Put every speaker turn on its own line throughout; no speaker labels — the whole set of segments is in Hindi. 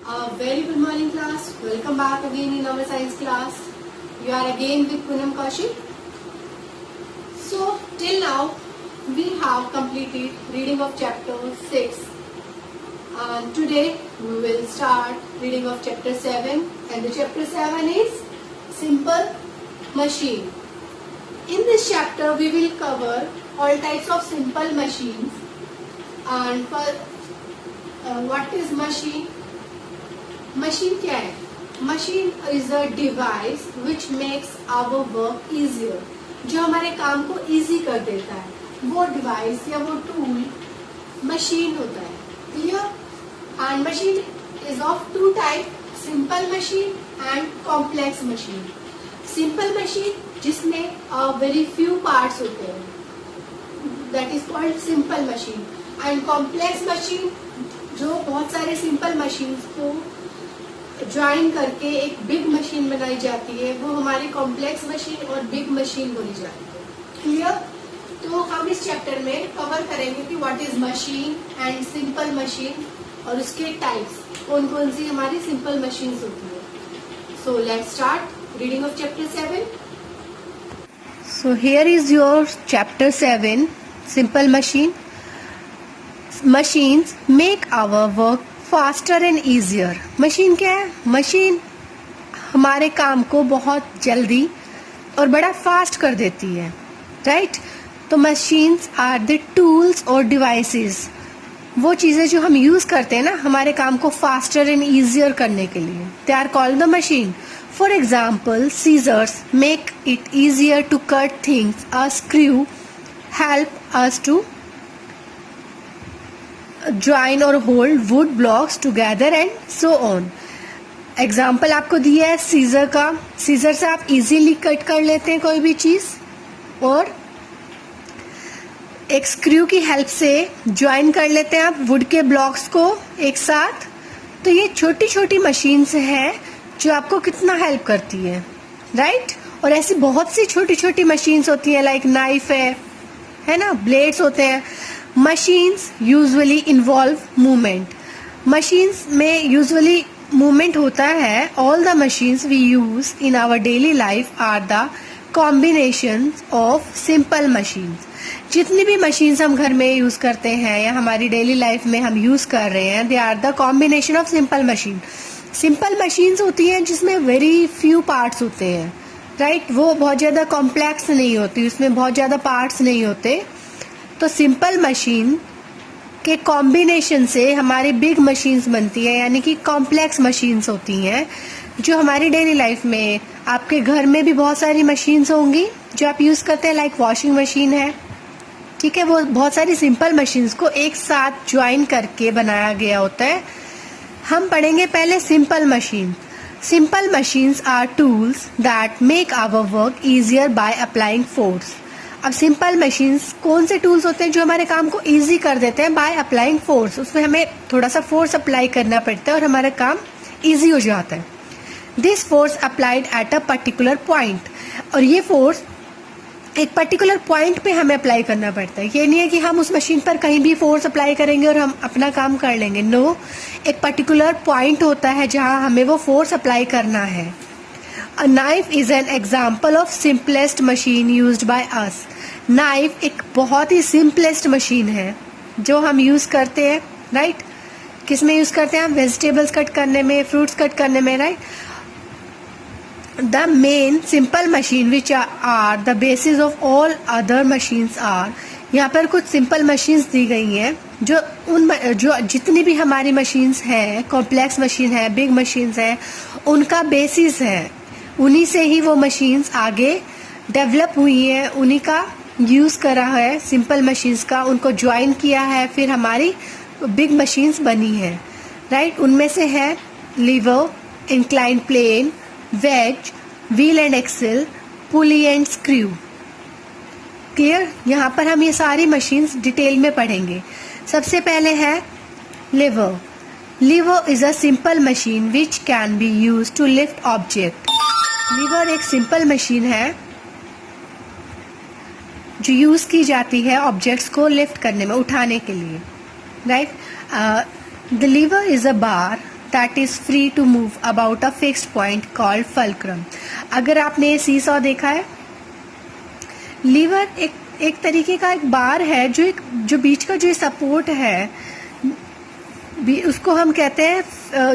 Very good morning class. Welcome back again in our science class. You are again with Poonam Kaushik. So till now we have completed reading of chapter 6 and today we will start reading of chapter 7 and the chapter 7 is simple machine. In this chapter we will cover all types of simple machines and for what is machine? Machine क्या है? Machine is a device which makes our work easier, जो हमारे काम को इजी कर देता है, वो डिवाइस या वो टूल मशीन होता है. Clear? And machine is of two type, simple machine and complex machine. Simple machine जिसमें वेरी फ्यू पार्ट्स होते हैं, that is called simple machine. And complex machine जो बहुत सारे सिंपल मशीन्स को ज्वाइन करके एक बिग मशीन बनाई जाती है, वो हमारी कॉम्प्लेक्स मशीन और बिग मशीन बोली जाती है. क्लियर? तो हम इस चैप्टर में कवर करेंगे कि what is machine and simple machine और उसके टाइप्स, कौन कौन सी हमारी सिंपल मशीन्स होती है. So let's start reading of chapter 7. So here is your chapter 7, simple machine. Machines make our work faster and easier. Machine क्या है? मशीन हमारे काम को बहुत जल्दी और बड़ा फास्ट कर देती है, राइट? तो मशीन्स आर द टूल्स और डिवाइसेस, वो चीजें जो हम यूज करते हैं ना हमारे काम को फास्टर एंड ईजियर करने के लिए. They are called the machine. For example, scissors make it easier to cut things. A screw help us to join or hold wood blocks together and so on. Example आपको दिया है सीजर का. सीजर से आप इजीली कट कर लेते हैं कोई भी चीज, और एक स्क्रू की हेल्प से ज्वाइन कर लेते हैं आप वुड के ब्लॉक्स को एक साथ. तो ये छोटी छोटी मशीन्स हैं जो आपको कितना हेल्प करती है, राइट? और ऐसी बहुत सी छोटी छोटी मशीन्स होती हैं, लाइक नाइफ है ना, ब्लेड्स होते हैं. Machines usually involve movement. Machines में यूजुअली मूवमेंट होता है. All the machines we use in our daily life are the combination of simple machines. जितनी भी मशीन्स हम घर में यूज करते हैं या हमारी डेली लाइफ में हम यूज कर रहे हैं, they are the combination of simple machine. Simple machines होती हैं जिसमें वेरी फ्यू पार्ट्स होते हैं, राइट? वो बहुत ज्यादा कॉम्प्लेक्स नहीं होती, उसमें बहुत ज्यादा पार्ट्स नहीं होते. तो सिंपल मशीन के कॉम्बिनेशन से हमारी बिग मशीन्स बनती है, यानी कि कॉम्प्लेक्स मशीन्स होती हैं जो हमारी डेली लाइफ में, आपके घर में भी बहुत सारी मशीन्स होंगी जो आप यूज करते हैं, लाइक वॉशिंग मशीन है, ठीक है? वो बहुत सारी सिंपल मशीन्स को एक साथ ज्वाइन करके बनाया गया होता है. हम पढ़ेंगे पहले simple machine. Simple machines are tools that make our work easier by applying force. अब सिंपल मशीन्स कौन से टूल्स होते हैं जो हमारे काम को इजी कर देते हैं? Bye applying force. उसमें हमें थोड़ा सा फोर्स अप्लाई करना पड़ता है और हमारा काम इजी हो जाता है. This force applied at a particular point. और ये फोर्स एक पर्टिकुलर पॉइंट पे हमें अप्लाई करना पड़ता है. ये नहीं है कि हम उस मशीन पर कहीं भी फोर्स अप्लाई करेंगे और हम अपना काम कर लेंगे. नो, एक पर्टिकुलर पॉइंट होता है जहां हमें वो फोर्स अप्लाई करना है. A knife is an example of simplest machine used by us. Knife एक बहुत ही simplest machine है जो हम यूज करते हैं, राइट? किस में यूज करते हैं? हम वेजिटेबल्स कट करने में, फ्रूट्स कट करने में, right? The main simple machine which are the basis of all other machines are. यहाँ पर कुछ सिंपल मशीन्स दी गई हैं जो जितनी भी हमारी मशीन्स हैं, कॉम्प्लेक्स मशीन है, बिग मशीन्स है, उनका बेसिस है. उन्हीं से ही वो मशीन्स आगे डेवलप हुई है, उन्हीं का यूज करा है सिंपल मशीन्स का, उनको ज्वाइन किया है, फिर हमारी बिग मशीन्स बनी है, राइट? उनमें से है lever, incline plane, wedge, wheel and axle, pulley and screw. Clear? यहाँ पर हम ये सारी मशीन्स डिटेल में पढ़ेंगे. सबसे पहले है lever. Lever is a simple machine which can be use to lift object. Lever एक सिंपल मशीन है जो यूज की जाती है ऑब्जेक्ट्स को लिफ्ट करने में, उठाने के लिए, right? The lever is a bar that is free to move about a fixed point called fulcrum. अगर आपने ये सीसॉ देखा है, लीवर एक तरीके का एक बार है जो बीच का जो सपोर्ट है उसको हम कहते हैं,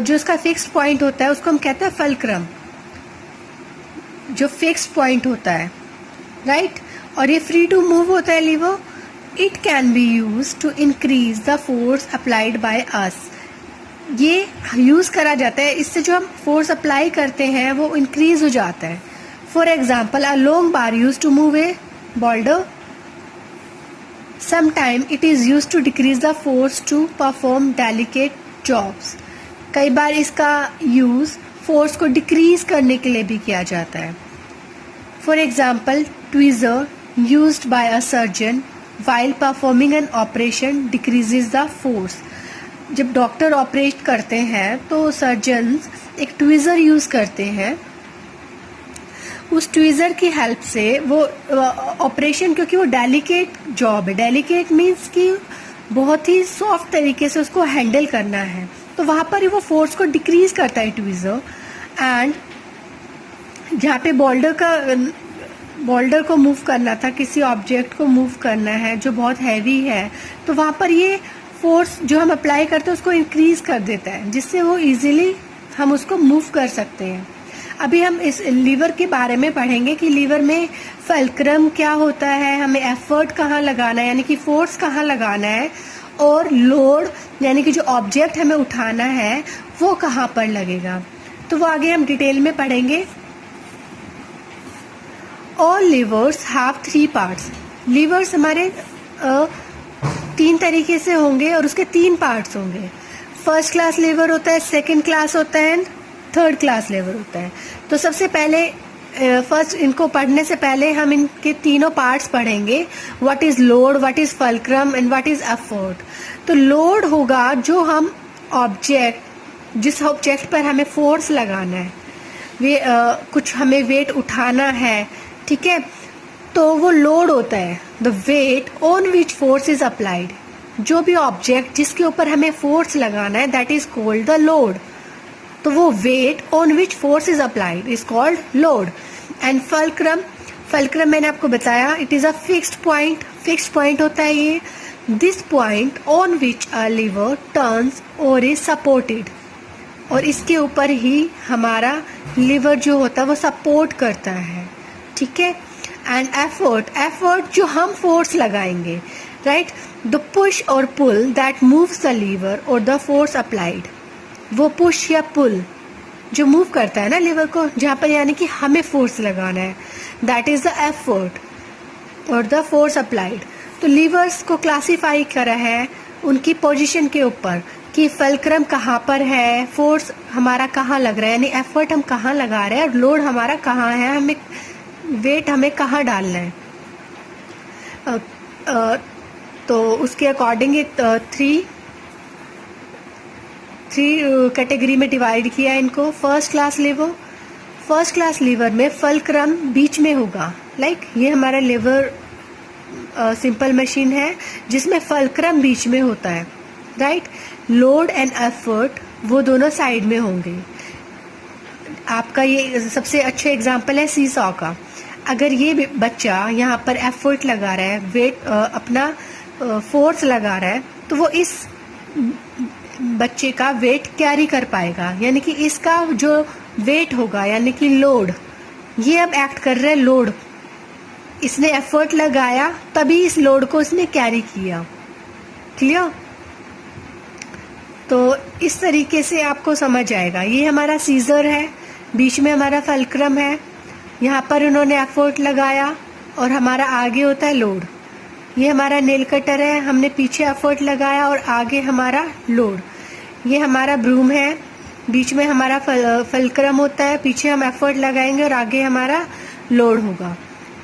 जो उसका फिक्स्ड पॉइंट होता है उसको हम कहते हैं फल्क्रम, जो फिक्स्ड पॉइंट होता है, राइट। और ये फ्री टू मूव होता है lever. It can be use to increase the force applied by us. ये यूज करा जाता है, इससे जो हम फोर्स अप्लाई करते हैं वो इंक्रीज हो जाता है. For example, a long bar use to move a boulder. Sometime it is used to decrease the force to perform delicate jobs. कई बार इसका यूज फोर्स को डिक्रीज करने के लिए भी किया जाता है. For example, tweezer used by a surgeon while performing an operation decreases the force. जब डॉक्टर ऑपरेट करते हैं तो सर्जन्स एक ट्वीजर यूज करते हैं. उस ट्वीजर की हेल्प से वो ऑपरेशन, क्योंकि वो डेलिकेट जॉब है, डेलिकेट मीन्स कि बहुत ही सॉफ्ट तरीके से उसको हैंडल करना है, तो वहां पर वो फोर्स को डिक्रीज करता है ट्वीजर. एंड जहाँ पे बोल्डर को मूव करना था, किसी ऑब्जेक्ट को मूव करना है जो बहुत हैवी है, तो वहां पर ये फोर्स जो हम अप्लाई करते हैं उसको इंक्रीज कर देता है, जिससे वो इजीली हम उसको मूव कर सकते हैं. अभी हम इस लीवर के बारे में पढ़ेंगे कि लीवर में फल्क्रम क्या होता है, हमें एफर्ट कहाँ लगाना है यानी कि फोर्स कहाँ लगाना है, और लोड यानी कि जो ऑब्जेक्ट हमें उठाना है वो कहाँ पर लगेगा. तो वो आगे हम डिटेल में पढ़ेंगे. All levers have 3 parts. Levers हमारे 3 तरीके से होंगे और उसके 3 पार्ट्स होंगे. फर्स्ट क्लास लीवर होता है, सेकेंड क्लास होता है, थर्ड क्लास लीवर होता है. तो सबसे पहले फर्स्ट इनको पढ़ने से पहले हम इनके तीनों पार्ट्स पढ़ेंगे. What is load, what is fulcrum and what is effort. तो लोड होगा जो हम जिस ऑब्जेक्ट पर हमें फोर्स लगाना है, कुछ हमें वेट उठाना है, ठीक है, तो वो लोड होता है. The weight on which force is applied. जो भी ऑब्जेक्ट जिसके ऊपर हमें फोर्स लगाना है that is called the load. तो वो weight on which force is applied is called load. And fulcrum मैंने आपको बताया, it is a fixed point होता है ये. This point on which a lever turns और इज सपोर्टेड. और इसके ऊपर ही हमारा लीवर जो होता है वो सपोर्ट करता है, ठीक है. एंड एफर्ट जो हम फोर्स लगाएंगे, right. The push or pull that moves the lever और द फोर्स अप्लाइड. वो पुश या पुल जो मूव करता है ना लीवर को, जहाँ पर यानी कि हमें फोर्स लगाना है, दैट इज द एफर्ट और द फोर्स अप्लाइड. तो लीवर्स को क्लासीफाई करा है उनकी पोजीशन के ऊपर कि फल्क्रम कहाँ पर है, फोर्स हमारा कहाँ लग रहा है, यानी एफर्ट हम कहाँ लगा रहे हैं, और लोड हमारा कहाँ है, हमें वेट हमें कहाँ डालना है. तो उसके अकॉर्डिंग एक 3 कैटेगरी में डिवाइड किया है इनको. फर्स्ट क्लास लीवर में फल्क्रम बीच में होगा. ये हमारा लीवर सिंपल मशीन है जिसमें फल्क्रम बीच में होता है, राइट. लोड एंड एफर्ट वो दोनों साइड में होंगे. आपका ये सबसे अच्छा एग्जांपल है सीसॉ का. अगर ये बच्चा यहाँ पर एफर्ट लगा रहा है, वेट अपना फोर्स लगा रहा है, तो वो इस बच्चे का वेट कैरी कर पाएगा, यानी कि इसका जो वेट होगा यानी कि लोड, ये अब एक्ट कर रहा है लोड. इसने एफर्ट लगाया तभी इस लोड को इसने कैरी किया. क्लियर. तो इस तरीके से आपको समझ आएगा. ये हमारा सीजर है, बीच में हमारा फल्क्रम है, यहाँ पर उन्होंने एफर्ट लगाया और हमारा आगे होता है लोड. ये हमारा नेल कटर है, हमने पीछे एफर्ट लगाया और आगे हमारा लोड. ये हमारा ब्रूम है, बीच में हमारा फल्क्रम होता है, पीछे हम एफर्ट लगाएंगे और आगे हमारा लोड होगा,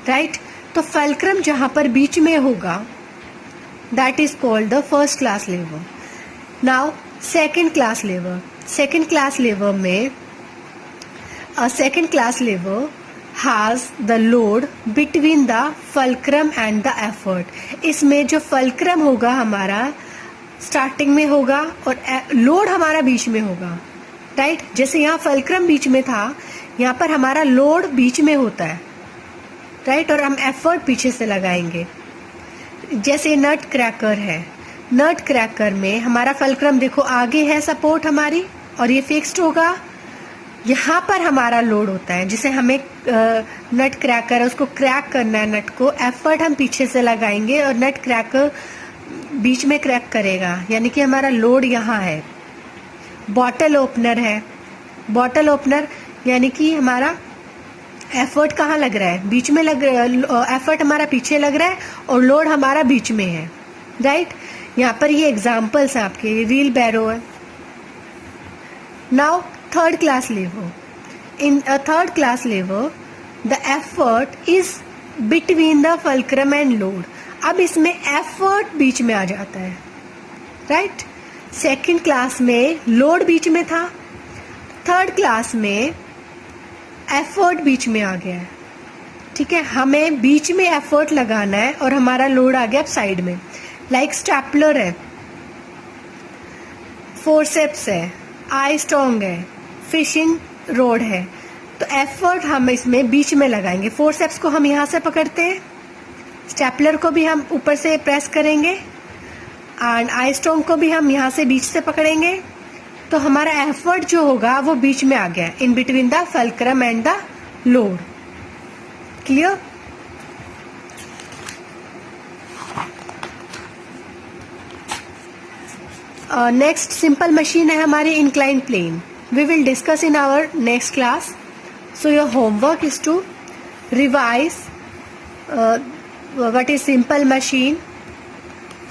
राइट. तो फल्क्रम जहाँ पर बीच में होगा that is called the first class lever. Now second class lever में second class lever has the load between the fulcrum and the effort. इसमें जो फल्क्रम होगा हमारा स्टार्टिंग में होगा और लोड हमारा बीच में होगा, राइट। जैसे यहाँ फल्क्रम बीच में था, यहाँ पर हमारा लोड बीच में होता है, राइट, और हम एफर्ट पीछे से लगाएंगे। जैसे नट क्रैकर है, नट क्रैकर में हमारा फल्क्रम देखो आगे है सपोर्ट हमारी, और ये फिक्स्ड होगा। यहाँ पर हमारा लोड होता है, जिसे हमें नट क्रैकर है उसको क्रैक करना है, नट को एफर्ट हम पीछे से लगाएंगे और नट क्रैकर बीच में क्रैक करेगा, यानी कि हमारा लोड यहाँ है। बॉटल ओपनर है, बॉटल ओपनर यानी कि हमारा एफर्ट कहाँ लग रहा है, बीच में लग रहा है, एफर्ट हमारा पीछे लग रहा है और लोड हमारा बीच में है, राइट। यहाँ पर ये एग्जाम्पल्स हैं आपके, ये व्हील बैरो है। Now third class lever, in a third class lever the effort is between the fulcrum and load. अब इसमें एफर्ट बीच में आ जाता है, राइट। सेकंड क्लास में लोड बीच में था, थर्ड क्लास में एफर्ट बीच में आ गया है, ठीक है। हमें बीच में एफर्ट लगाना है और हमारा लोड आ गया साइड में। लाइक स्टेपलर है, फोरसेप्स है, आई स्टोंग है, फिशिंग रोड है, तो एफर्ट हम इसमें बीच में लगाएंगे। फोरसेप्स को हम यहाँ से पकड़ते हैं, स्टेपलर को भी हम ऊपर से प्रेस करेंगे, एंड आई स्टोंग को भी हम यहाँ से बीच से पकड़ेंगे, तो हमारा एफर्ट जो होगा वो बीच में आ गया, in between the fulcrum and the load. Clear? Next simple machine है हमारी incline plane. We will discuss in our next class. So your homework is to revise what is simple machine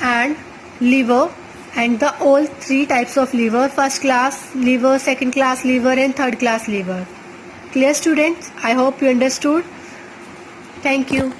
and lever and the all three types of lever: first class lever, second class lever and third class lever. Clear students? I hope you understood. Thank you.